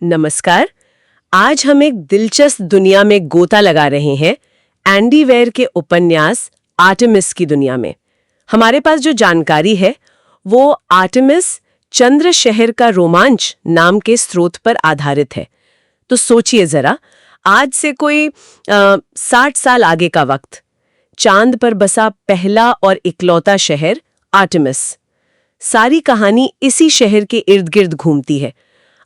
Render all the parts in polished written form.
नमस्कार। आज हम एक दिलचस्प दुनिया में गोता लगा रहे हैं, एंडी वेयर के उपन्यास आर्टेमिस की दुनिया में। हमारे पास जो जानकारी है वो आर्टेमिस चंद्र शहर का रोमांच नाम के स्रोत पर आधारित है। तो सोचिए जरा, आज से कोई 60 साल आगे का वक्त, चांद पर बसा पहला और इकलौता शहर आर्टेमिस। सारी कहानी इसी शहर के इर्द गिर्द घूमती है।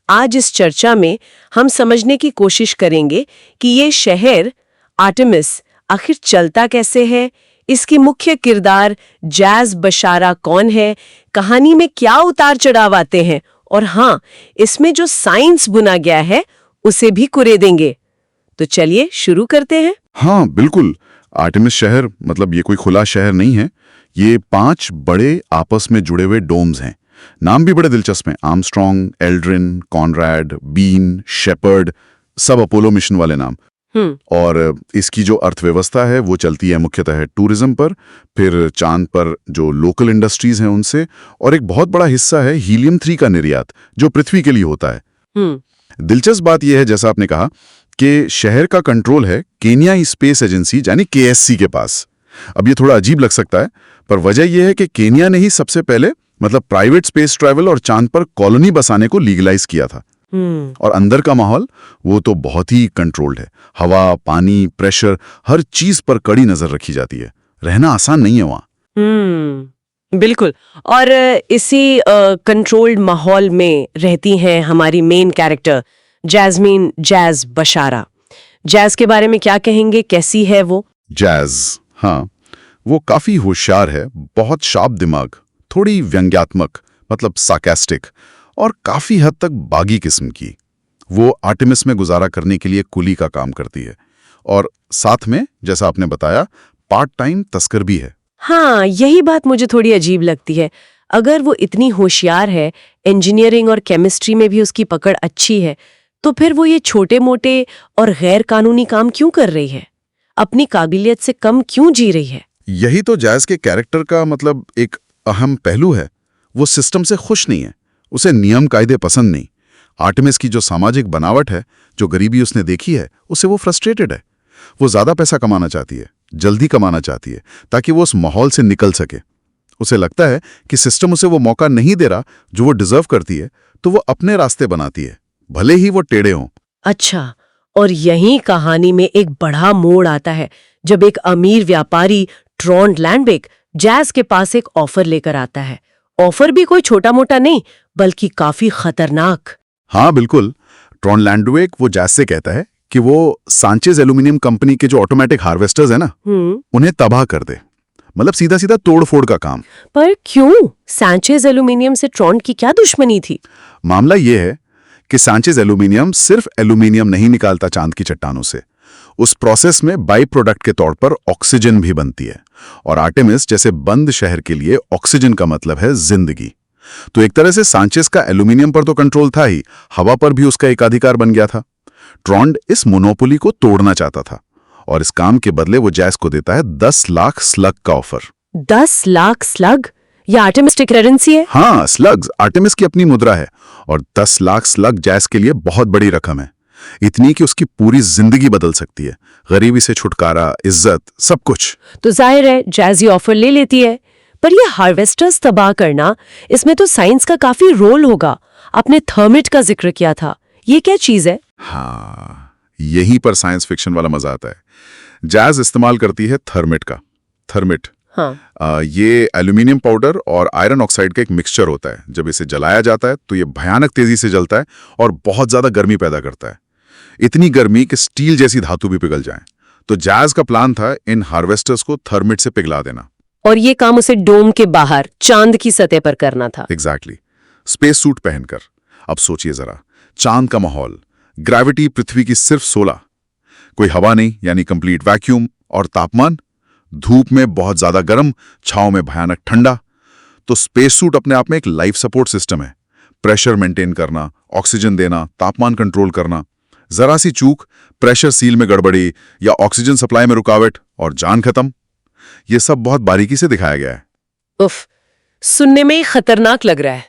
आज इस चर्चा में हम समझने की कोशिश करेंगे कि ये शहर आर्टेमिस आखिर चलता कैसे है, इसके मुख्य किरदार जैज बशारा कौन है, कहानी में क्या उतार चढ़ाव आते हैं, और हाँ, इसमें जो साइंस बुना गया है उसे भी कुरेदेंगे। तो चलिए शुरू करते हैं। हाँ बिल्कुल। आर्टेमिस शहर मतलब ये कोई खुला शहर नहीं है। ये 5 बड़े आपस में जुड़े हुए डोम्स हैं। नाम भी बड़े दिलचस्प हैं। Armstrong, Aldrin, Conrad, been, shepherd, सब अपोलो मिशन वाले नाम। और इसकी जो अर्थव्यवस्था है वो चलती है मुख्यतः टूरिज्म पर, फिर चांद पर जो लोकल इंडस्ट्रीज हैं उनसे, और एक बहुत बड़ा हिस्सा है हीलियम 3 का निर्यात जो पृथ्वी के लिए होता है। दिलचस्प बात यह है, जैसा आपने कहा, कि शहर का कंट्रोल है केन्या स्पेस एजेंसी यानी केएससी के पास। अब ये थोड़ा अजीब लग सकता है, पर वजह यह है कि केन्या ने ही सबसे पहले मतलब प्राइवेट स्पेस ट्रैवल और चांद पर कॉलोनी बसाने को लीगलाइज किया था। और अंदर का माहौल वो तो बहुत ही कंट्रोल्ड है। हवा, पानी, प्रेशर, हर चीज पर कड़ी नजर रखी जाती है। रहना आसान नहीं है वहाँ। बिल्कुल। और इसी कंट्रोल्ड माहौल में रहती हैं हमारी main character Jasmine Jaz Bashara. Jaz के बारे में क्या कहेंगे, कैसी है वो? जैज, हाँ, वो काफी होशियार है, बहुत शार्प दिमाग, थोड़ी व्यंग्यात्मक मतलब सार्कास्टिक, और काफी हद तक बागी किस्म की। वो आर्टेमिस में गुजारा करने के लिए कुली का काम करती है, और साथ में, जैसा आपने बताया, पार्ट टाइम तस्कर भी है। हाँ, यही बात मुझे थोड़ी अजीब लगती है। अगर वो इतनी होशियार है, इंजीनियरिंग और केमिस्ट्री में भी उसकी पकड़ अच्छी है, तो फिर वो ये छोटे मोटे और गैर कानूनी काम क्यों कर रही है? अपनी काबिलियत से कम क्यों जी रही है? यही तो जैज के कैरेक्टर का मतलब एक अहम पहलू है। वो सिस्टम से खुश नहीं है, उसे नियम कायदे पसंद नहीं। आर्टेमिस की जो सामाजिक बनावट है, जो गरीबी उसने देखी है, उससे वो फ्रस्ट्रेटेड है। वो ज्यादा पैसा कमाना चाहती है, जल्दी कमाना चाहती है, ताकि वो उस माहौल से निकल सके। उसे लगता है कि सिस्टम उसे वो मौका नहीं दे रहा जो वो डिजर्व करती है, तो वो अपने रास्ते बनाती है, भले ही वो टेढ़े हों। अच्छा, और यही कहानी में एक बड़ा मोड़ आता है जब एक अमीर व्यापारी ट्रॉन्ड लैंडबेक जैज के पास एक ऑफर लेकर आता है। ऑफर भी कोई छोटा मोटा नहीं, बल्कि काफी खतरनाक। हाँ बिल्कुल। ट्रॉन लैंडवेक वो जैज से कहता है कि वो सांचेज एल्यूमिनियम कंपनी के जो ऑटोमेटिक हार्वेस्टर्स है ना, उन्हें तबाह कर दे। मतलब सीधा सीधा तोड़ फोड़ का काम। पर क्यों? सांचेज एल्यूमिनियम से ट्रॉन की क्या दुश्मनी थी? मामला ये है कि सांचेज एल्यूमिनियम सिर्फ एल्यूमिनियम नहीं निकालता चांद की चट्टानों से, उस प्रोसेस में बाई प्रोडक्ट के तौर पर ऑक्सीजन भी बनती है। और आर्टेमिस जैसे बंद शहर के लिए ऑक्सीजन का मतलब है जिंदगी। तो एक तरह से सांचेज का एल्यूमिनियम पर तो कंट्रोल था ही, हवा पर भी उसका एकाधिकार बन गया था। ट्रॉन्ड इस मोनोपोली को तोड़ना चाहता था, और इस काम के बदले वो जैज को देता है 10 लाख स्लग का ऑफर। 10 लाख स्लग? ये आर्टेमिस की करेंसी है? हाँ, स्लग्स आर्टेमिस की अपनी मुद्रा है, और 10 लाख स्लग जैज के लिए बहुत बड़ी रकम है। इतनी कि उसकी पूरी जिंदगी बदल सकती है, गरीबी से छुटकारा, इज्जत, सब कुछ। तो जाहिर है जैज ये ऑफर ले लेती है। पर ये हार्वेस्टर्स तबाह करना, इसमें तो साइंस का काफी रोल होगा। आपने थर्मिट का जिक्र किया था, ये क्या चीज है? हाँ, यहीं पर साइंस फिक्शन वाला मजा आता है। जैज इस्तेमाल करती है थर्मिट का। थर्मिट, हाँ। ये एल्यूमिनियम पाउडर और आयरन ऑक्साइड का एक मिक्सचर होता है। जब इसे जलाया जाता है तो ये भयानक तेजी से जलता है और बहुत ज्यादा गर्मी पैदा करता है, इतनी गर्मी कि स्टील जैसी धातु भी पिघल जाए। तो जैज का प्लान था इन हार्वेस्टर्स को थर्मिट से पिघला देना, और ये काम उसे डोम के बाहर चांद की सतह पर करना था। एग्जैक्टली, स्पेस सूट पहनकर। अब सोचिए जरा, चांद का माहौल, ग्रेविटी पृथ्वी की सिर्फ 16, कोई हवा नहीं यानी कंप्लीट वैक्यूम, और तापमान धूप में बहुत ज्यादा गर्म, छांव में भयानक ठंडा। तो स्पेस सूट अपने आप में एक लाइफ सपोर्ट सिस्टम है। प्रेशर मेंटेन करना, ऑक्सीजन देना, तापमान कंट्रोल करना। जरा सी चूक, प्रेशर सील में गड़बड़ी या ऑक्सीजन सप्लाई में रुकावट, और जान खत्म। यह सब बहुत बारीकी से दिखाया गया है। उफ, सुनने में ही खतरनाक लग रहा है।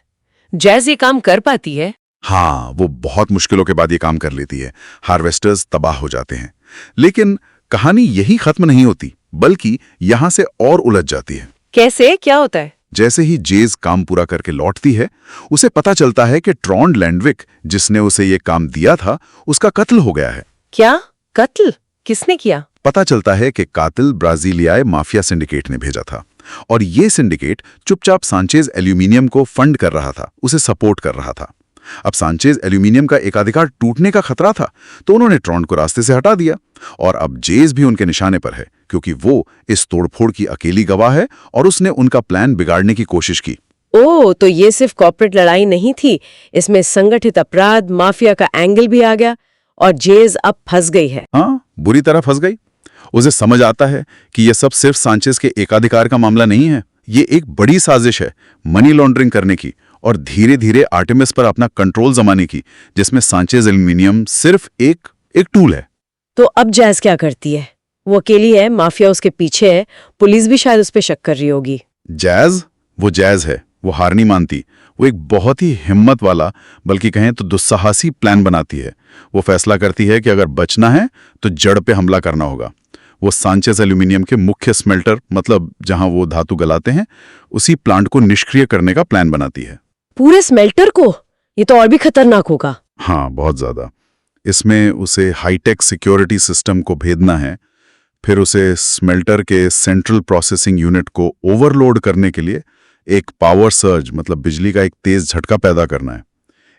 जैज ये काम कर पाती है? हाँ, वो बहुत मुश्किलों के बाद ये काम कर लेती है। हार्वेस्टर्स तबाह हो जाते हैं। लेकिन कहानी यही खत्म नहीं होती, बल्कि यहां से और उलझ जाती है। कैसे, क्या होता है? जैसे ही जेज काम पूरा करके लौटती है, उसे पता चलता है कि ट्रॉन्ड लैंडविक, जिसने उसे ये काम दिया था, उसका कत्ल हो गया है। क्या? कत्ल? किसने किया? पता चलता है कि कातिल ब्राजीलियाई माफिया सिंडिकेट ने भेजा था, और ये सिंडिकेट चुपचाप सांचेज एल्यूमिनियम को फंड कर रहा था, उसे सपोर्ट कर रहा था। अब सांचेज एल्यूमिनियम का एकाधिकार टूटने का खतरा था, तो उन्होंने ट्रॉन्ड को रास्ते से हटा दिया, और अब जेज भी उनके निशाने पर है, क्योंकि वो इस तोड़फोड़ की अकेली गवाह है और उसने उनका प्लान बिगाड़ने की कोशिश की। ओह, तो ये सिर्फ कॉर्पोरेट लड़ाई नहीं थी, इसमें संगठित अपराध, माफिया का एंगल भी आ गया, और जेज अब फंस गई है। हाँ, बुरी तरह फंस गई। उसे समझ आता है कि यह सब सिर्फ सांचेज के एकाधिकार का मामला नहीं है, ये एक बड़ी साजिश है मनी लॉन्ड्रिंग करने की और धीरे धीरे आर्टेमिस पर अपना कंट्रोल जमाने की, जिसमें सांचेज एल्यूमिनियम सिर्फ एक टूल है। तो अब जैज क्या करती है? वो अकेली है, माफिया उसके पीछे है, पुलिस भी शायद उस पर शक कर रही होगी। वो जैज है, वो हार नहीं मानती। वो एक बहुत ही हिम्मत वाला, बल्कि कहें तो दुस्साहसी प्लान बनाती है। वो फैसला करती है कि अगर बचना है तो जड़ पे हमला करना होगा। वो सांचेज एल्यूमिनियम के मुख्य स्मेल्टर, मतलब जहां वो धातु गलाते हैं, उसी प्लांट को निष्क्रिय करने का प्लान बनाती है। पूरे स्मेल्टर को? ये तो और भी खतरनाक होगा। हाँ, बहुत ज्यादा। इसमें उसे हाईटेक सिक्योरिटी सिस्टम को भेदना है, फिर उसे स्मेल्टर के सेंट्रल प्रोसेसिंग यूनिट को ओवरलोड करने के लिए एक पावर सर्ज, मतलब बिजली का एक तेज झटका पैदा करना है।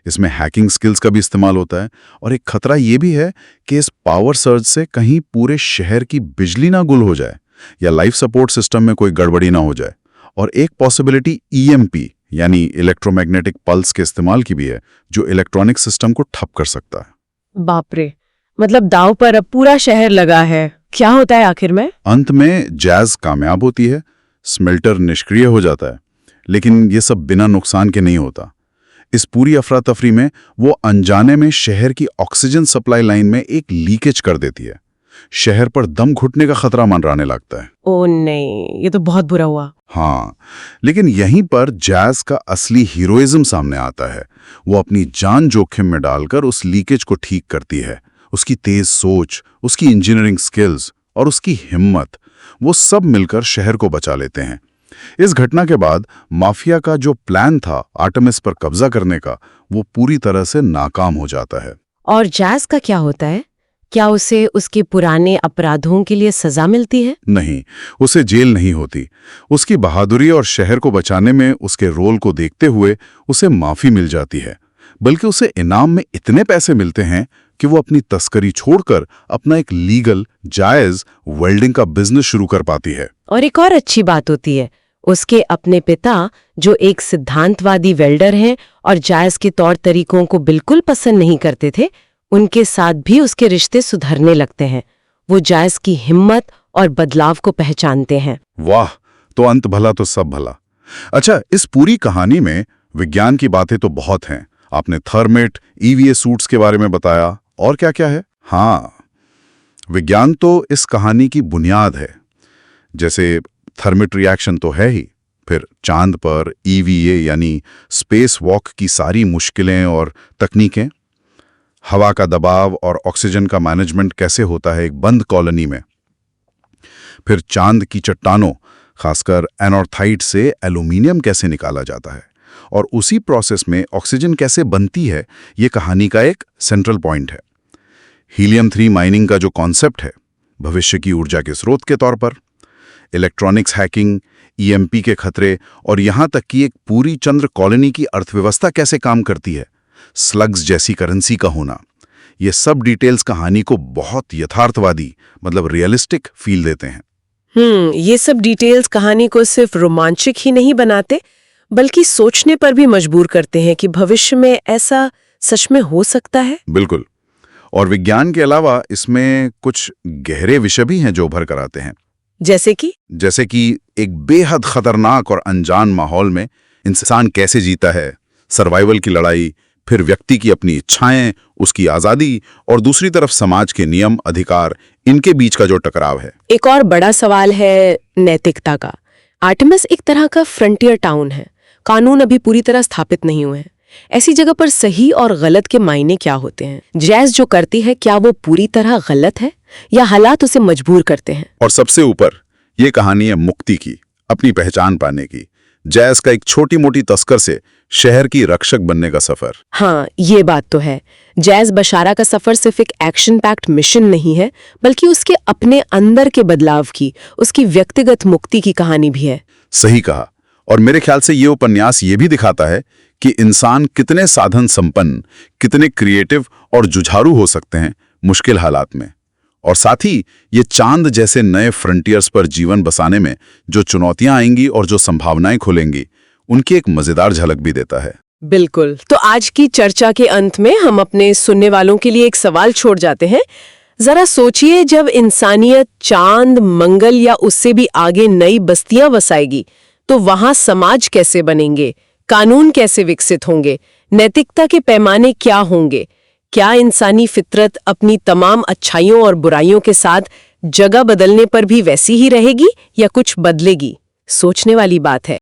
इसमें हैकिंग स्किल्स का भी इस्तेमाल होता है, और एक खतरा ये भी है कि इस पावर सर्ज से कहीं पूरे शहर की बिजली ना गुल हो जाए या लाइफ सपोर्ट सिस्टम में कोई गड़बड़ी ना हो जाए। और एक पॉसिबिलिटी ईएमपी यानी इलेक्ट्रोमैग्नेटिक पल्स के इस्तेमाल की भी है, जो इलेक्ट्रॉनिक सिस्टम को ठप कर सकता है। बाप रे, मतलब दाव पर अब पूरा शहर लगा है। क्या होता है आखिर में? अंत में जैज कामयाब होती है, स्मेल्टर निष्क्रिय हो जाता है, लेकिन ये सब बिना नुकसान के नहीं होता। इस पूरी अफरा तफरी में वो अनजाने में शहर की ऑक्सीजन सप्लाई लाइन में एक लीकेज कर देती है। शहर पर दम घुटने का खतरा मंडराने लगता है। ओह नहीं, ये तो बहुत बुरा हुआ। हाँ, लेकिन यहीं पर जैज का असली हीरोइज्म सामने आता है। वो अपनी जान जोखिम में डालकर उस लीकेज को ठीक करती है। उसकी तेज सोच, उसकी इंजीनियरिंग स्किल्स और उसकी हिम्मत, वो सब मिलकर शहर को बचा लेते हैं। इस घटना के बाद माफिया का जो प्लान था आर्टेमिस पर कब्जा करने का, वो पूरी तरह से नाकाम हो जाता है। और जैज का क्या होता है? क्या उसे उसके पुराने अपराधों के लिए सजा मिलती है? नहीं, उसे जेल नहीं होती। उसकी बहादुरी और शहर को बचाने में उसके रोल को देखते हुए उसे माफी मिल जाती है, बल्कि उसे इनाम में इतने पैसे मिलते हैं कि वो अपनी तस्करी छोड़कर अपना एक लीगल, जायज वेल्डिंग का बिजनेस शुरू कर पाती है। और एक और अच्छी बात होती है, उसके अपने पिता, जो एक सिद्धांतवादी वेल्डर हैं और जायज के तौर तरीकों को बिल्कुल पसंद नहीं करते थे, उनके साथ भी उसके रिश्ते सुधरने लगते हैं। वो जायज की हिम्मत और बदलाव को पहचानते हैं। वाह, तो अंत भला तो सब भला। अच्छा, इस पूरी कहानी में विज्ञान की बातें तो बहुत हैं। आपने थर्मेट, ईवीए सूट्स के बारे में बताया, और क्या क्या है? हाँ, विज्ञान तो इस कहानी की बुनियाद है। जैसे थर्मेट रिएक्शन तो है ही, फिर चांद पर ईवीए यानी स्पेस वॉक की सारी मुश्किलें और तकनीकें, हवा का दबाव और ऑक्सीजन का मैनेजमेंट कैसे होता है एक बंद कॉलोनी में, फिर चांद की चट्टानों, खासकर एनॉर्थाइट से एल्यूमिनियम कैसे निकाला जाता है, और उसी प्रोसेस में ऑक्सीजन कैसे बनती है, ये कहानी का एक सेंट्रल पॉइंट है। हीलियम 3 माइनिंग का जो कॉन्सेप्ट है, भविष्य की ऊर्जा के स्रोत के तौर पर, इलेक्ट्रॉनिक्स हैकिंग, ईएमपी के खतरे, और यहां तक कि एक पूरी चंद्र कॉलोनी की अर्थव्यवस्था कैसे काम करती है, स्लग्स जैसी करेंसी का होना, ये सब डिटेल्स कहानी को बहुत यथार्थवादी, मतलब रियलिस्टिक फील देते हैं। ये सब डिटेल्स कहानी को सिर्फ रोमांचक ही नहीं बनाते, बल्कि सोचने पर भी मजबूर करते हैं कि भविष्य में ऐसा सच में हो सकता है। बिल्कुल। और विज्ञान के अलावा इसमें कुछ गहरे विषय भी हैं जो उभर कर आते हैं। जैसे कि एक बेहद खतरनाक और अनजान माहौल में इंसान कैसे जीता है, सर्वाइवल की लड़ाई, फिर व्यक्ति की अपनी इच्छाएं, उसकी आजादी, और दूसरी तरफ समाज के नियम, अधिकार, इनके बीच का जो टकराव है। एक और बड़ा सवाल है नैतिकता का। आर्टेमिस एक तरह का फ्रंटियर टाउन है। कानून अभी पूरी तरह स्थापित नहीं हुए हैं, ऐसी जगह पर सही और गलत के मायने क्या होते हैं? जैज़ जो करती है क्या वो पूरी तरह गलत है या हालात उसे मजबूर करते हैं? और सबसे ऊपर ये कहानी है मुक्ति की, अपनी पहचान पाने की। जैज़ का एक छोटी मोटी तस्कर से शहर की रक्षक बनने का सफर। हाँ, ये बात तो है। जैज़ बशारा का सफर सिर्फ एक एक्शन पैक्ड मिशन नहीं है, बल्कि उसके अपने अंदर के बदलाव की, उसकी व्यक्तिगत मुक्ति की कहानी भी है। सही कहा। और मेरे ख्याल से ये उपन्यास ये भी दिखाता है कि इंसान कितने साधन संपन्न, कितने क्रिएटिव और जुझारू हो सकते हैं मुश्किल हालात में। और साथ ही ये चांद जैसे नए फ्रंटियर्स पर जीवन बसाने में जो चुनौतियां आएंगी और जो संभावनाएं खुलेंगी, उनकी एक मजेदार झलक भी देता है। बिल्कुल। तो आज की चर्चा के अंत में हम अपने सुनने वालों के लिए एक सवाल छोड़ जाते हैं। जरा सोचिए, जब इंसानियत चांद, मंगल या उससे भी आगे नई बस्तियां वसाएगी, तो वहां समाज कैसे बनेंगे, कानून कैसे विकसित होंगे, नैतिकता के पैमाने क्या होंगे? क्या इंसानी फितरत अपनी तमाम अच्छाइयों और बुराइयों के साथ जगह बदलने पर भी वैसी ही रहेगी या कुछ बदलेगी? सोचने वाली बात है।